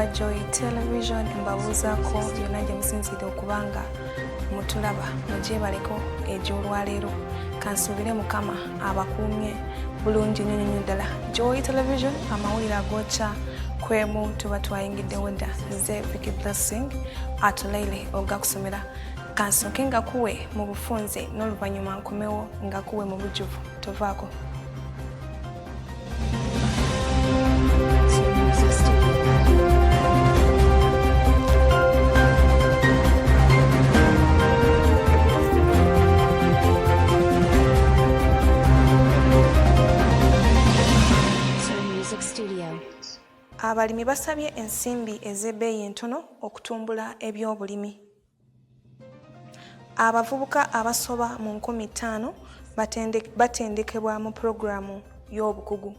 aba Joy Television mbabuuzaako byonna gye musinzidde okubanga mutulaba mugyebaleko egy'olwaleero kansuubire Mukama abakuumye bulungi nnyo ddala. Joy Television amawulire agookya kwemu tuba twayingiddewo dda nze Vicky Blessing atuleile ogakusomera kansooke nga kuwe mu bufunze n'oluvannyuma nkomewo nga kuwe mu bujjuvu tovaako. Abalimi basabye ensimbi ez'ebbeeyi entono okutumbula eby'obulimi. Abavubuka abasoba mu 5,000 batendekebwa mu pulogulaamu y'obukugu.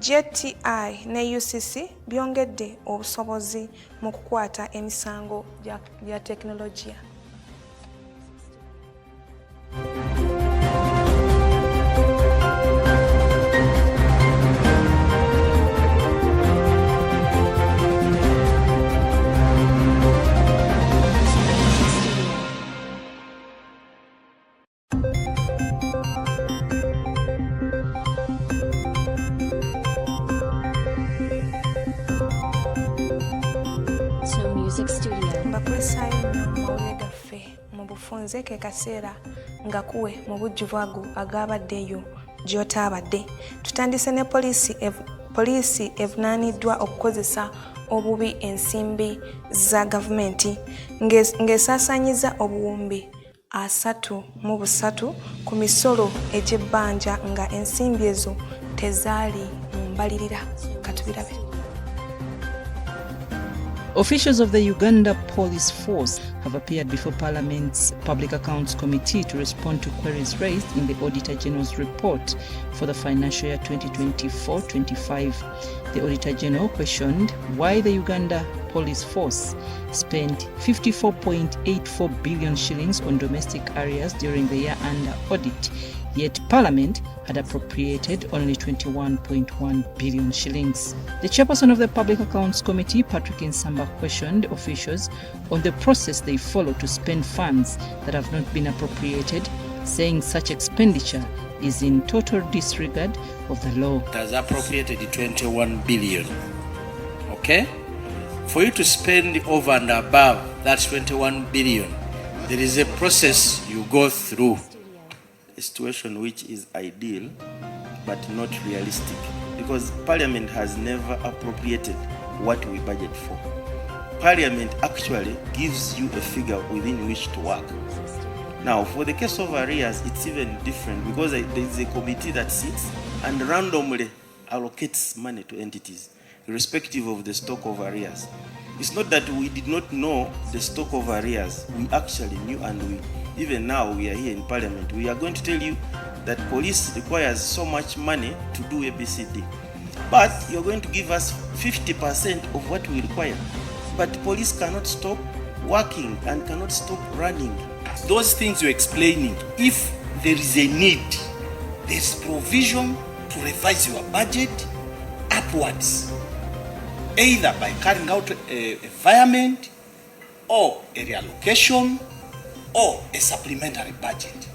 JTI ne UCC byongedde obusobozi mu kukwata emisango gya tekinologiya. Mbakulisaayo nnyo mu mawulire gaffe mu bufunze ke kaseera nga kuwe mu bujjuvu ago agabaddeyo gy'otaabadde. Tutandise ne poliisi evunaaniddwa okukozesa obubi ensimbi za gavumenti ng'esaasaanyiza obuwumbi 33 ku misolo egy'ebbanja nga ensimbi ezo tezaali mu mbalirira. Katubirabe. Officials of the Uganda Police Force have appeared before Parliament's Public Accounts Committee to respond to queries raised in the Auditor General's report for the financial year 2024-25. The Auditor General questioned why the Uganda Police Force spent 54.84 billion shillings on domestic areas during the year under audit, yet Parliament had appropriated only 21.1 billion shillings. The chairperson of the Public Accounts Committee, Patrick Nsamba, questioned officials on the process they follow to spend funds that have not been appropriated, saying such expenditure is in total disregard of the law. It has appropriated 21 billion. Okay? For you to spend over and above that 21 billion, there is a process you go through. A situation which is ideal but not realistic, because Parliament has never appropriated what we budget for. Parliament actually gives you a figure within which to work. Now, for the case of arrears, it's even different because there is a committee that sits and randomly allocates money to entities, irrespective of the stock of arrears. It's not that we did not know the stock of arrears. We actually knew, and even now we are here in Parliament. We are going to tell you that police requires so much money to do ABCD. But you're going to give us 50% of what we require. But police cannot stop working and cannot stop running. Those things you're explaining, if there is a need, there's provision to revise your budget upwards, either by carrying out a environment or a reallocation or a supplementary budget.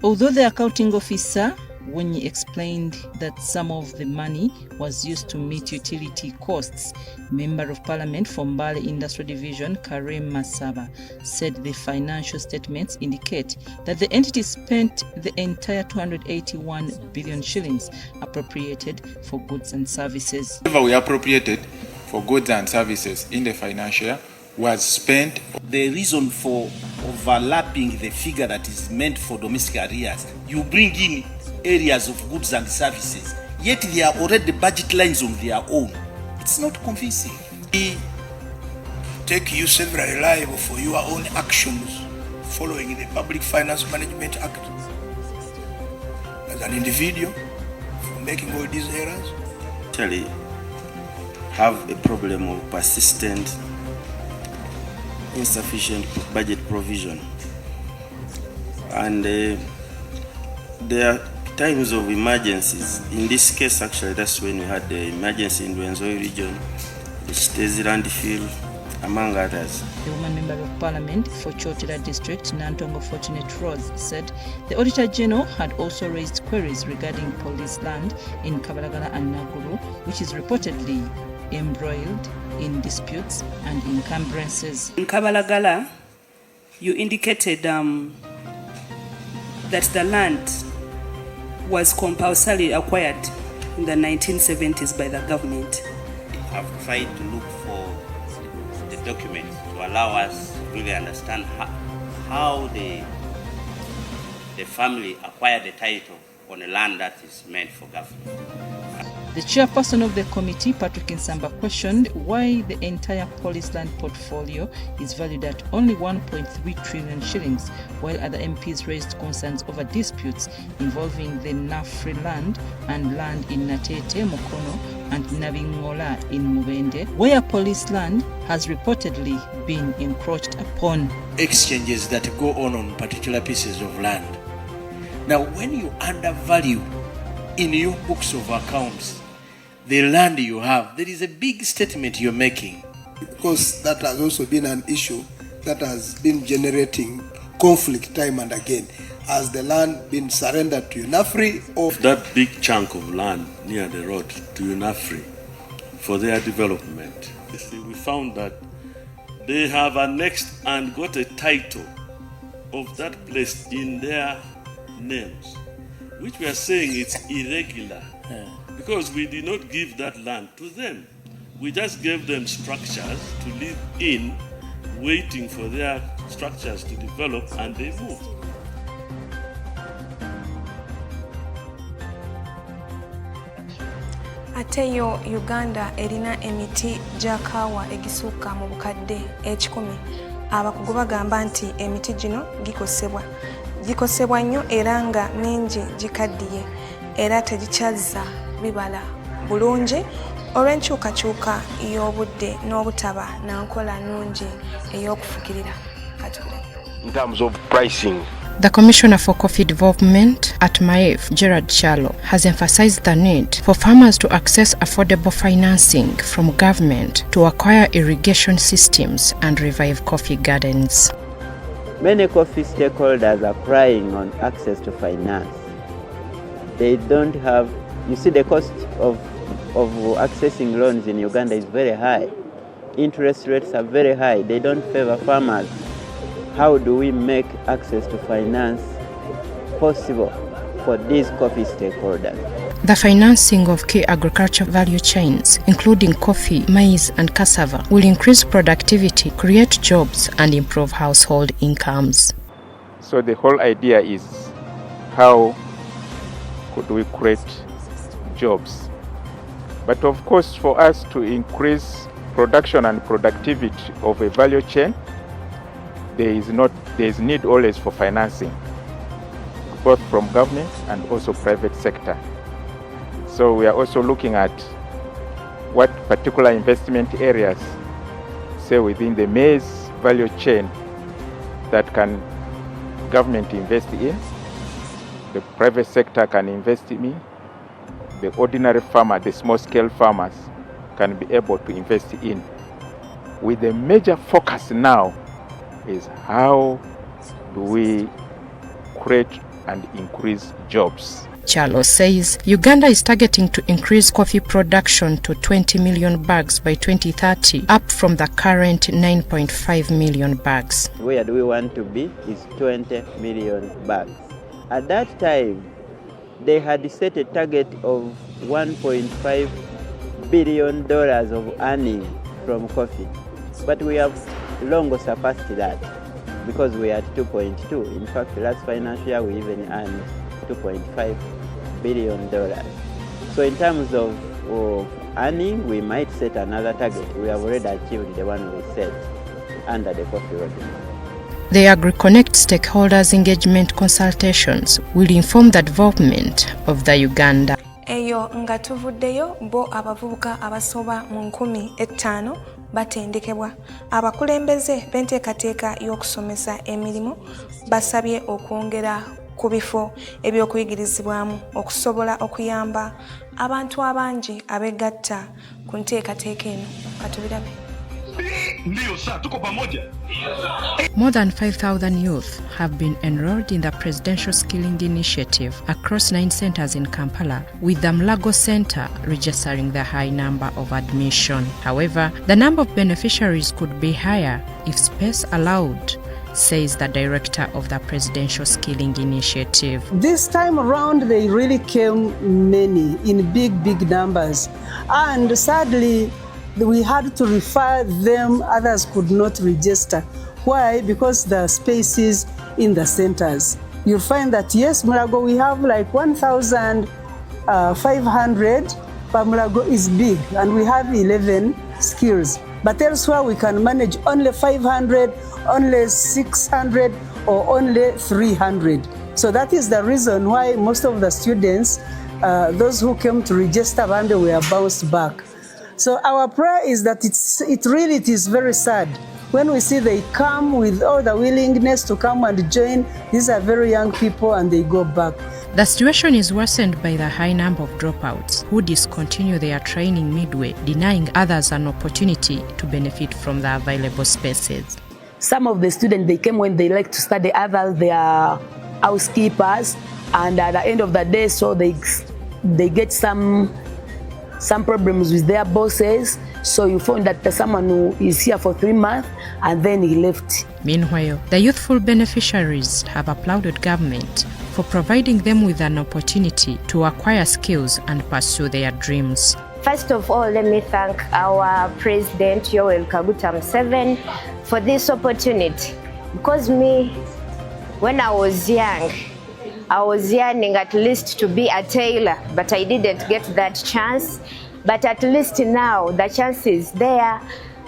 Although the accounting officer, when he explained that some of the money was used to meet utility costs, Member of Parliament from Mbale Industrial Division, Karim Masaba, said the financial statements indicate that the entity spent the entire 281 billion shillings appropriated for goods and services. Whatever we appropriated for goods and services in the financial year was spent. The reason for overlapping the figure that is meant for domestic arrears, you bring in areas of goods and services, yet they are already budget lines on their own. It's not convincing. We take you severally liable for your own actions following the Public Finance Management Act. As an individual, for making all these errors. Actually, have a problem of persistent insufficient budget provision, and there are times of emergencies. In this case, actually, that's when we had the emergency in Rwenzori region, Stacey landfill, among others. The woman member of parliament for Chotera district, Nantongo Fortunate Rose, said the Auditor General had also raised queries regarding police land in Kabalagala and Naguru, which is reportedly embroiled in disputes and encumbrances. In Kabalagala, you indicated that the land was compulsorily acquired in the 1970s by the government. I've tried to look for the documents to allow us to really understand how the family acquired the title on a land that is meant for government. The chairperson of the committee, Patrick Nsamba, questioned why the entire police land portfolio is valued at only 1.3 trillion shillings, while other MPs raised concerns over disputes involving the Nafri land and land in Natete, Mukono, and Nabingola in Mubende, where police land has reportedly been encroached upon. Exchanges that go on particular pieces of land. Now, when you undervalue in your books of accounts the land you have, there is a big statement you're making. Because that has also been an issue that has been generating conflict time and again. Has the land been surrendered to UNAFRI or that big chunk of land near the road to UNAFRI for their development? We found that they have annexed and got a title of that place in their names, which we are saying it's irregular. Because we did not give that land to them. We just gave them structures to live in, waiting for their structures to develop, and they moved. Ate yo Uganda erina emiti gya kaawa egisuuka mu bukadde 10. Abakugu bagamba nti emiti gino gikosebwa nnyo era nga mingi gikaddiye era tegikyaza bibala bulungi olw'enkyukakyuka y'obudde n'obutaba na nkola nnungi ey'okufukirira. In terms of pricing, the Commissioner for Coffee Development at MAEF, Gerard Chalo, has emphasized the need for farmers to access affordable financing from government to acquire irrigation systems and revive coffee gardens. Many coffee stakeholders are crying on access to finance. They don't have, you see, the cost of accessing loans in Uganda is very high. Interest rates are very high. They don't favor farmers. How do we make access to finance possible for these coffee stakeholders? The financing of key agriculture value chains, including coffee, maize, and cassava, will increase productivity, create jobs, and improve household incomes. So the whole idea is how could we create jobs? But of course, for us to increase production and productivity of a value chain, there is need always for financing, both from government and also private sector. So we are also looking at what particular investment areas, say within the maize value chain, that can government invest in, the private sector can invest in, the ordinary farmer, the small scale farmers can be able to invest in. With the major focus now is how do we create and increase jobs. Chalo says Uganda is targeting to increase coffee production to 20 million bags by 2030, up from the current 9.5 million bags. Where do we want to be is 20 million bags. At that time, they had set a target of $1.5 billion of earning from coffee. But we have long surpassed that because we are at 2.2. In fact, last financial year we even earned $2.5 billion. So in terms of earning, we might set another target. We have already achieved the one we set under the coffee roadmap. The AgriConnect stakeholders engagement consultations will inform the development of the Uganda. Eyo nga tuvuddeyo bo abavubuka abasoba mu 15,000 batendekebwa. Abakulembeze b'enteekateeka y'okusomesa emirimu basabye okwongera ku bifo ebyokuyigirizibwamu okusobola okuyamba abantu abangi abegatta ku nteekateeka eno katubirabe. More than 5,000 youth have been enrolled in the Presidential Skilling Initiative across 9 centers in Kampala, with the Mulago Center registering the high number of admission. However, the number of beneficiaries could be higher if space allowed, says the director of the Presidential Skilling Initiative. This time around, they really came many in big numbers. And sadly, we had to refer them, others could not register. Why? Because the spaces in the centers. You'll find that, yes, Mulago, we have like 1,500, but Mulago is big and we have 11 skills. But elsewhere we can manage only 500, only 600, or only 300. So that is the reason why most of the students, those who came to register, and were bounced back. So our prayer is that it is very sad when we see they come with all the willingness to come and join. These are very young people and they go back. The situation is worsened by the high number of dropouts who discontinue their training midway, denying others an opportunity to benefit from the available spaces. Some of the students, they came when they like to study, others they are housekeepers, and at the end of the day, so they get some problems with their bosses. So you find that there's someone who is here for 3 months and then he left. Meanwhile, the youthful beneficiaries have applauded government for providing them with an opportunity to acquire skills and pursue their dreams. First of all, let me thank our President Yoweri Kaguta Museveni for this opportunity. Because me, when I was young, I was yearning at least to be a tailor, but I didn't get that chance. But at least now the chance is there.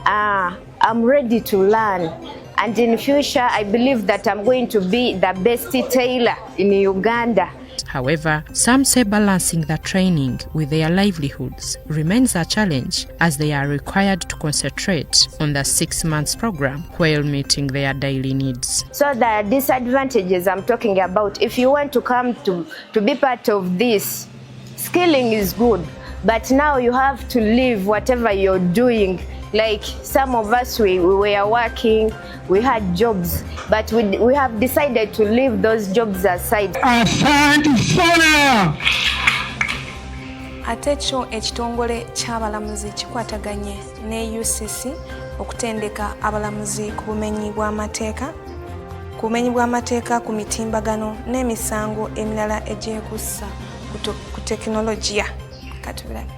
I'm ready to learn. And in future, I believe that I'm going to be the best tailor in Uganda. However, some say balancing the training with their livelihoods remains a challenge, as they are required to concentrate on the 6 months program while meeting their daily needs. So the disadvantages I'm talking about, if you want to come to be part of this, skilling is good, but now you have to leave whatever you're doing. Like some of us, we were working, we had jobs, but we have decided to leave those jobs aside. Ate kyo ekitongole ky'abalamuzi kikwataganye ne UCC okutendeka abalamuzi ku bumenyi bw'amateeka ku mitimbagano n'emisango emirala egyekuusa ku tekinologiya. Katubirabe.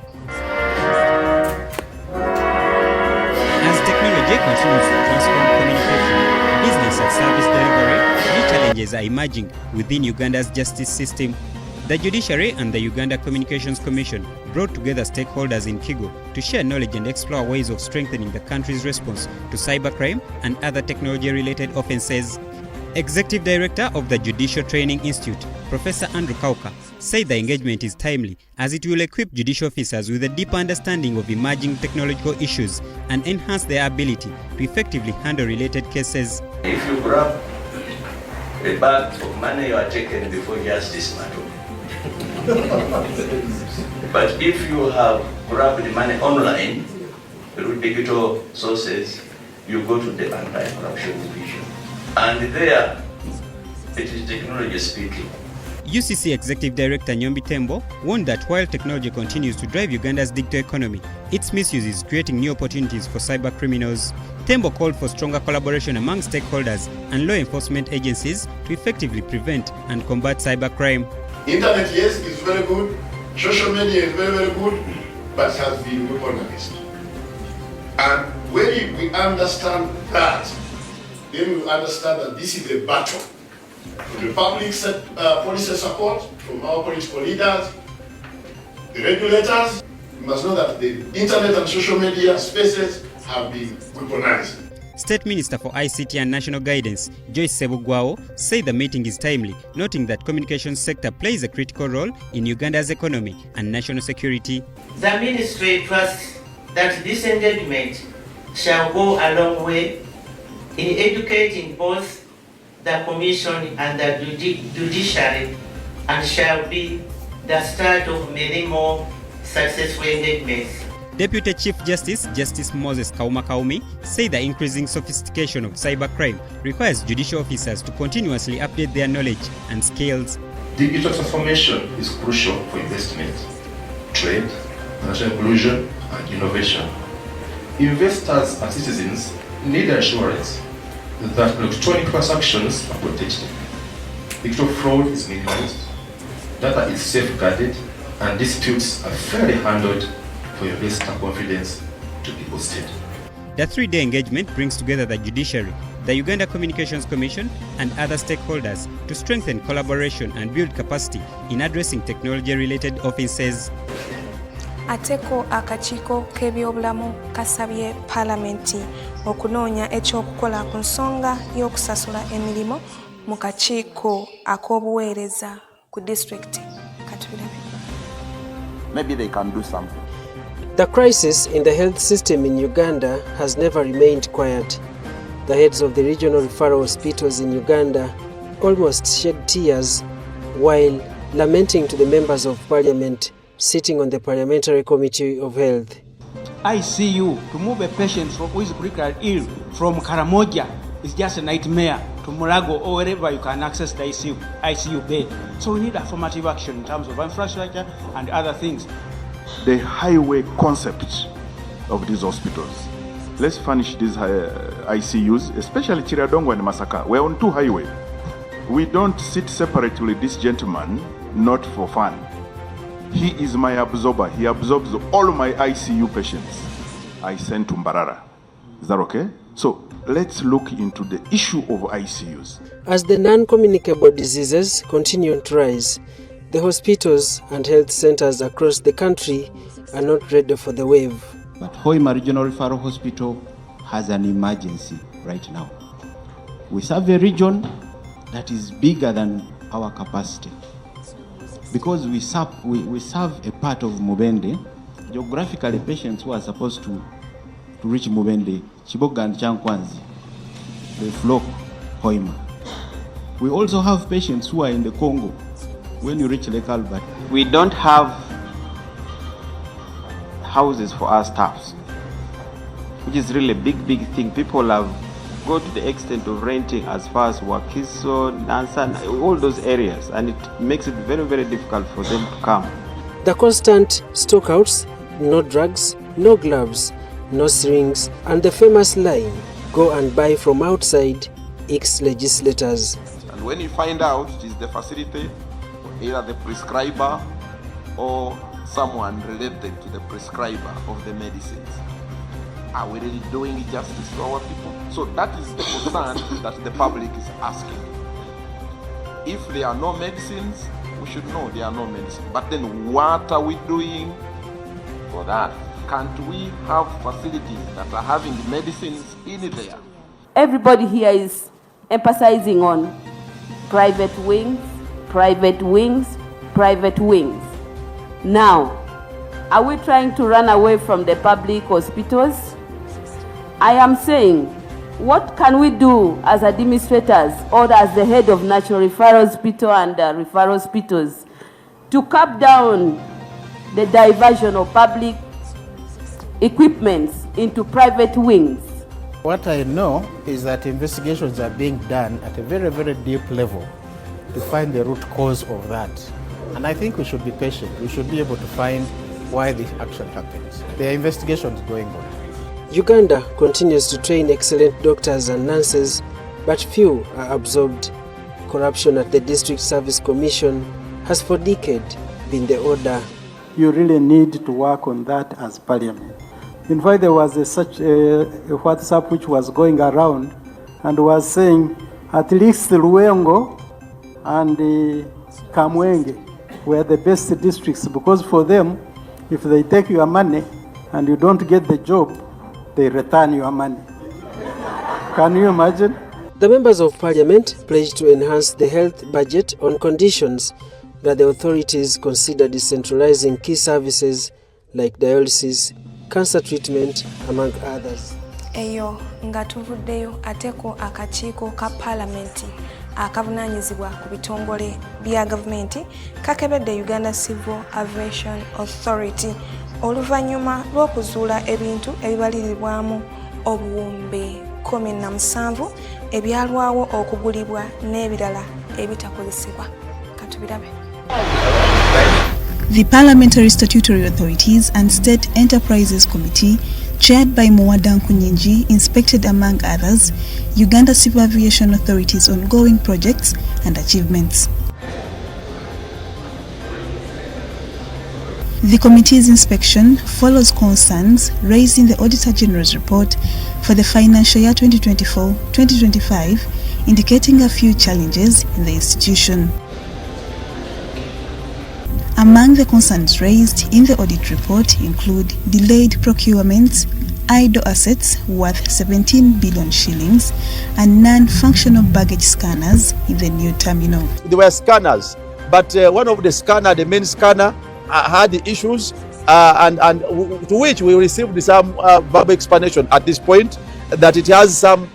As technology continues to transform communication, business and service delivery, new challenges are emerging within Uganda's justice system. The Judiciary and the Uganda Communications Commission brought together stakeholders in Kigo to share knowledge and explore ways of strengthening the country's response to cybercrime and other technology-related offences. Executive Director of the Judicial Training Institute, Professor Andrew Kauka, said the engagement is timely as it will equip judicial officers with a deeper understanding of emerging technological issues and enhance their ability to effectively handle related cases. If you grab a bag of money, you are taken before justice matter. But if you have grabbed the money online through digital sources, you go to the anti-corruption division. And there, it is technology speaking. UCC Executive Director Nyombi Tembo warned that while technology continues to drive Uganda's digital economy, its misuse is creating new opportunities for cyber criminals. Tembo called for stronger collaboration among stakeholders and law enforcement agencies to effectively prevent and combat cybercrime. Internet, yes, is very good. Social media is very, very good, but has been weaponized. And when we understand that, then we understand that this is a battle. From the public policy support, from our political leaders, the regulators, we must know that the internet and social media spaces have been weaponized. State Minister for ICT and National Guidance, Joyce Sebugwao, said the meeting is timely, noting that communications sector plays a critical role in Uganda's economy and national security. The ministry trusts that this engagement shall go a long way in educating both the Commission and the Judiciary, and shall be the start of many more successful engagements. Deputy Chief Justice, Justice Moses Kauma Kaumi, said the increasing sophistication of cybercrime requires judicial officers to continuously update their knowledge and skills. Digital transformation is crucial for investment, trade, national inclusion, and innovation. Investors and citizens need assurance that electronic transactions are protected, digital fraud is minimized, data is safeguarded, and disputes are fairly handled for investor confidence to be boosted. The three-day engagement brings together the judiciary, the Uganda Communications Commission, and other stakeholders to strengthen collaboration and build capacity in addressing technology-related offences. Ateko akakiiko k'ebyobulamu kasabye Paalamenti okunoonya ekyokukola ku nsonga y'okusasula emirimu mu kakiiko ak'obuweereza ku disitulikiti. Maybe they can do something. The crisis in the health system in Uganda has never remained quiet. The heads of the regional referral hospitals in Uganda almost shed tears while lamenting to the members of parliament sitting on the Parliamentary Committee of Health. ICU, to move a patient who is critically ill from Karamoja is just a nightmare to Mulago or wherever you can access the ICU bed. So we need affirmative action in terms of infrastructure and other things. The highway concept of these hospitals. Let's furnish these ICUs, especially Chiradongo and Masaka. We're on two highways. We don't sit separately with this gentleman, not for fun. He is my absorber. He absorbs all my ICU patients. I send to Mbarara. Is that okay? So let's look into the issue of ICUs. As the non-communicable diseases continue to rise, the hospitals and health centers across the country are not ready for the wave. But Hoima Regional Referral Hospital has an emergency right now. We serve a region that is bigger than our capacity. Because we serve a part of Mubende, geographically patients who are supposed to reach Mubende, Chiboga and Chankwanzi, they flock Hoima. We also have patients who are in the Congo. When you reach Lake Albert, we don't have houses for our staffs, which is really a big thing. People have go to the extent of renting as far as Wakiso, Nansan, all those areas, and it makes it very difficult for them to come. The constant stockouts, no drugs, no gloves, no syringes, and the famous line, go and buy from outside, irks legislators. And when you find out it is the facility, either the prescriber or someone related to the prescriber of the medicines, are we really doing justice to our people? So that is the concern that the public is asking. If there are no medicines, we should know there are no medicines. But then what are we doing for that? Can't we have facilities that are having medicines in there? Everybody here is emphasizing on private wings, private wings, private wings. Now, are we trying to run away from the public hospitals? I am saying, what can we do as administrators or as the head of National Referral Hospital and referral hospitals to cut down the diversion of public equipments into private wings? What I know is that investigations are being done at a very deep level to find the root cause of that. And I think we should be patient. We should be able to find why this actually happens. There are investigations going on. Uganda continues to train excellent doctors and nurses, but few are absorbed. Corruption at the District Service Commission has for decades been the order. You really need to work on that as Parliament. In fact, there was such a WhatsApp which was going around and was saying at least Luengo and Kamwenge were the best districts, because for them, if they take your money and you don't get the job, they return your money. Can you imagine? The members of Parliament pledged to enhance the health budget on conditions that the authorities consider decentralizing key services like dialysis, cancer treatment, among others. Eyo nga tuvuddeyo ateko akakiiko ka Paalamenti akavunaanyizibwa ku bitongole bya gavumenti kakebedde Uganda Civil Aviation Authority oluvannyuma lw'okuzuula ebintu ebibalirirwamu obuwumbi 17 ebyalwawo okugulibwa n'ebirala ebitakozesebwa. Katubirabe. The Parliamentary Statutory Authorities and State Enterprises Committee, chaired by Muwadanku Nyingi, inspected, among others, Uganda Civil Aviation Authority's ongoing projects and achievements. The committee's inspection follows concerns raised in the Auditor General's report for the financial year 2024-2025, indicating a few challenges in the institution. Among the concerns raised in the audit report include delayed procurements, idle assets worth 17 billion shillings, and non-functional baggage scanners in the new terminal. There were scanners, but one of the scanner, the main scanner, had issues, and to which we received some verbal explanation at this point that it has some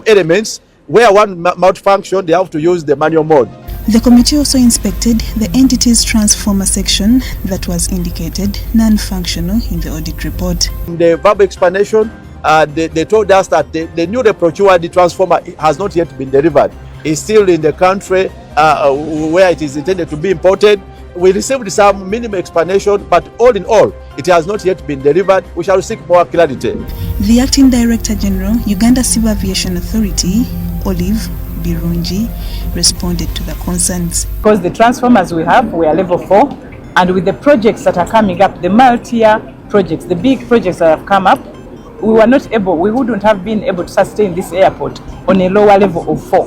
elements where one malfunction, they have to use the manual mode. The committee also inspected the entity's transformer section that was indicated non-functional in the audit report. The verbal explanation, they told us that they knew the procured transformer has not yet been delivered. It's still in the country where it is intended to be imported. We received some minimum explanation, but all in all, it has not yet been delivered. We shall seek more clarity. The Acting Director General, Uganda Civil Aviation Authority, Olive Birungi, responded to the concerns. Because the transformers we have, we are level 4, and with the projects that are coming up, the multi-year projects, the big projects that have come up, we wouldn't have been able to sustain this airport on a lower level of 4.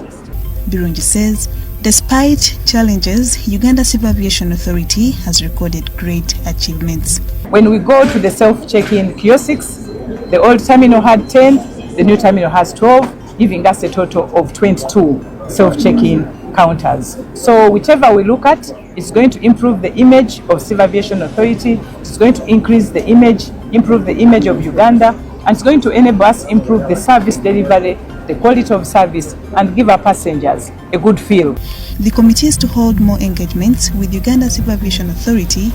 Birungi says, despite challenges, Uganda Civil Aviation Authority has recorded great achievements. When we go to the self-check-in kiosks, the old terminal had 10, the new terminal has 12, giving us a total of 22 self-check-in counters. So whichever we look at, it's going to improve the image of Civil Aviation Authority, it's going to increase the image, improve the image of Uganda, and it's going to enable us improve the service delivery, the quality of service, and give our passengers a good feel. The committee is to hold more engagements with Uganda Civil Aviation Authority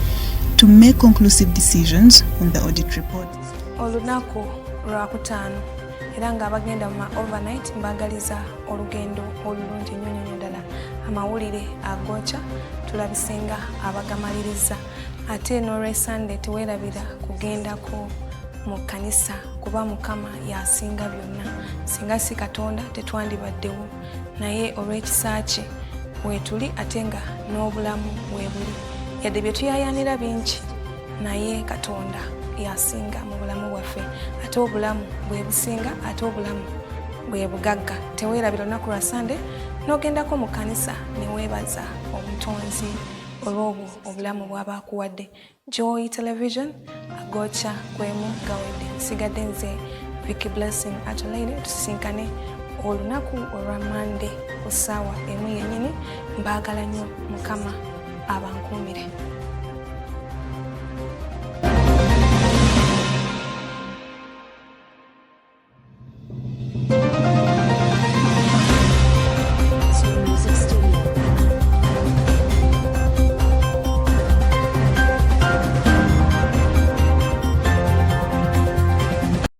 to make conclusive decisions on the audit report. Olunaku lwakutaano era ng'abagenda mu overnight mbagaliza olugendo olulungi nnyo ddala. Amawulire agookya tulabisenga abagamaliriza, ate n'olw'esande teweerabira kugendako mu kkanisa kuba Mukama yasinga byonna. Singa si Katonda tetwandibaddewo, naye olw'ekisa kye weetuli ate nga n'obulamu weebuli. Yadde bye tuyayaanira bingi, naye Katonda yasinga mu bulamu bwaffe, ate obulamu bwe businga, ate obulamu bwe bugagga. Teweerabira olunaku lwa Sande n'ogendako mu kkanisa ne weebaza omutonzi olw'obwo obulamu bw'aba akuwadde. Joy Television agookya kwemu gawedde. Nsigadde nze Vicky Blessing Atolaine, tusisinkane olunaku olwa Monday ku ssaawa emu yennyini. Mbaagala nnyo, Mukama abankuumire.